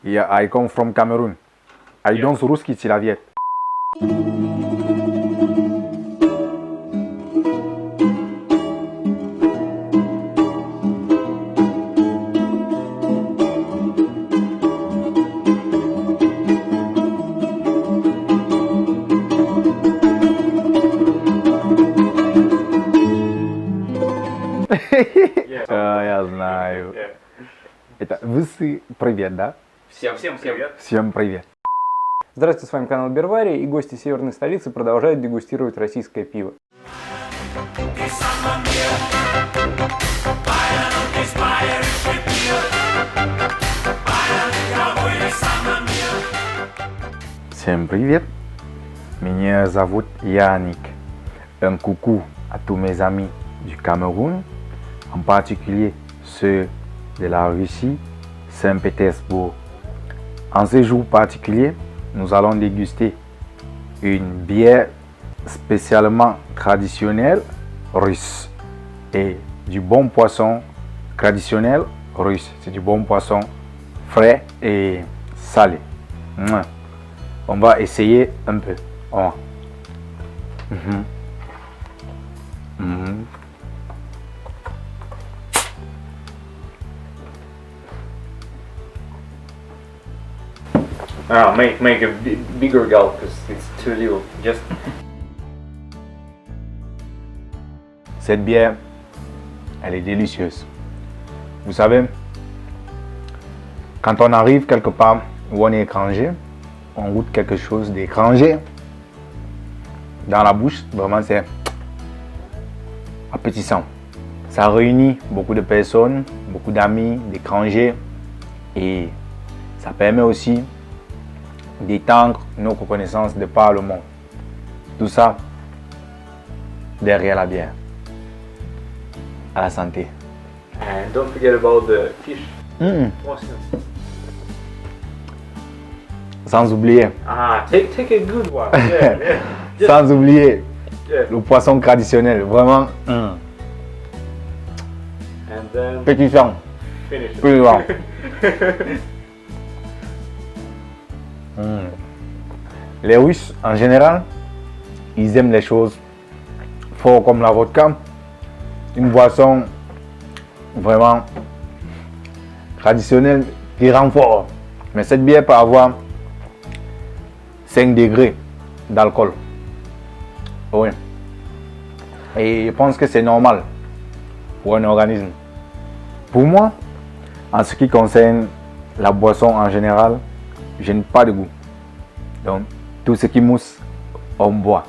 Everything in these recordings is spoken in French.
Yeah, I come from Cameroon. I don't русский человек. Я знаю. Это вы привет, да? Всем привет. Всем привет. Здравствуйте, с вами канал Бервария, и гости северной столицы продолжают дегустировать российское пиво. Всем привет. Меня зовут Yannick. Un coucou à tous mes amis du Cameroun, en particulier ceux de la Russie, Saint-Pétersbourg. En ce jour particulier, nous allons déguster une bière spécialement traditionnelle russe et du bon poisson traditionnel russe. C'est du bon poisson frais et salé. On va essayer un peu. Oh. Make a bigger gulp because it's too little. Just Cette bière, elle est délicieuse. Vous savez, quand on arrive quelque part où on est étranger, on goûte quelque chose d'étranger dans la bouche, vraiment c'est appétissant. Ça réunit beaucoup de personnes, beaucoup d'amis, d'étrangers et ça permet aussi d'étendre nos connaissances de par le monde. Tout ça derrière la bière. À la santé. and don't forget about the fish. Awesome. Sans oublier, Take a good one. Yeah, yeah. Just- sans oublier yeah. le poisson traditionnel, vraiment And then pétillant, finish it. plus loin. Les Russes, en général, ils aiment les choses fortes comme la vodka. Une boisson vraiment traditionnelle qui rend fort. Mais cette bière peut avoir 5 degrés d'alcool. Oui. Et je pense que c'est normal pour un organisme. Pour moi, en ce qui concerne la boisson en général, je n'ai pas de goût. Donc, tout ce qui mousse, on boit.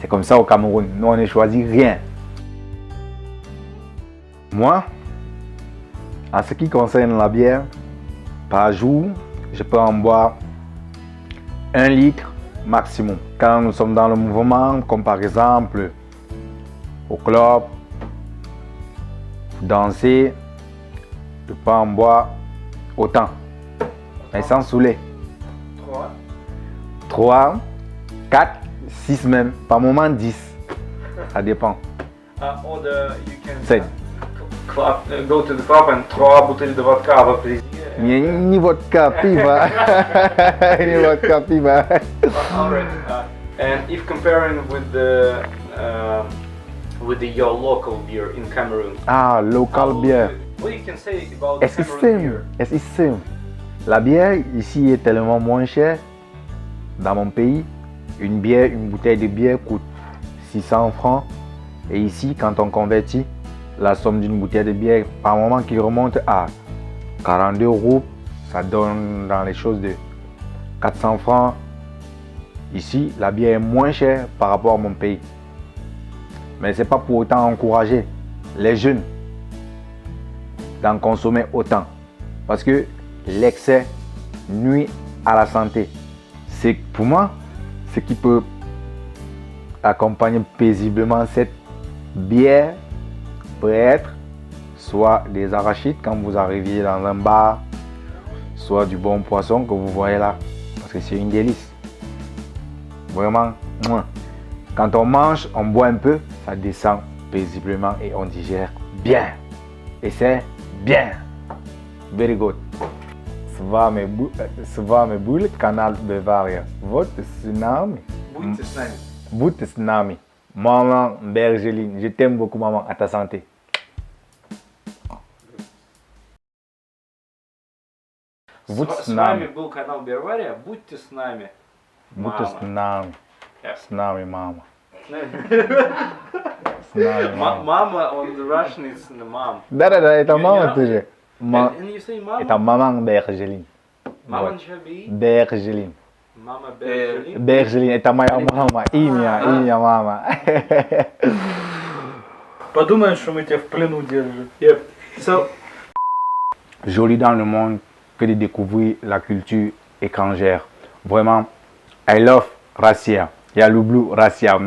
C'est comme ça au Cameroun. Nous, on ne choisit rien. Moi, en ce qui concerne la bière, par jour, je peux en boire 1 litre maximum. Quand nous sommes dans le mouvement, comme par exemple au club, danser, je peux en boire autant. Mais sans saouler. 3, 4, 6 même. Par moment 10. Ça dépend. Or you can 7. go to the club and 3 bouteilles de vodka avec plaisir. Ni vodka, piva. Ni vodka, piva. Alright. And if comparing with your local beer in Cameroon, Ah, local beer. what you can say about It's Cameroon simple. beer? It's simple. La bière ici est tellement moins chère. Dans mon pays, une bouteille de bière coûte 600 francs. Et ici, quand on convertit la somme d'une bouteille de bière par moment qui remonte à 42 euros, ça donne dans les choses de 400 francs. Ici, la bière est moins chère par rapport à mon pays. Mais ce n'est pas pour autant encourager les jeunes d'en consommer autant. Parce que l'excès nuit à la santé. C'est pour moi ce qui peut accompagner paisiblement cette bière peut être soit des arachides quand vous arriviez dans un bar, soit du bon poisson que vous voyez là, parce que c'est une délice. Vraiment, quand on mange, on boit un peu, ça descend paisiblement et on digère bien. Et c'est bien. Very good. С вами был канал Бавария. Вот tsunami. Будьте с нами. Будьте с нами. Maman Bergeline, je t'aime beaucoup maman, à ta santé. Будь с С вами нами. был канал Бервария. Будьте с нами. Будьте с нами. Yeah. С нами, мама. С нами, мама. Mama on the Russian is the mom. Да-да-да, это You мама know? тоже. And you say mama? Это maman Bergeline. Mama Вот. Chabi? Bergeline. Mama Bergeline? Bergeline, это моя мама. Имя мама. Подумаешь, что мы тебя в плену держим. Yep. So, Joli dans le monde que de découvrir la culture étrangère. Vraiment, I love Russia. Yalu Blue Russia.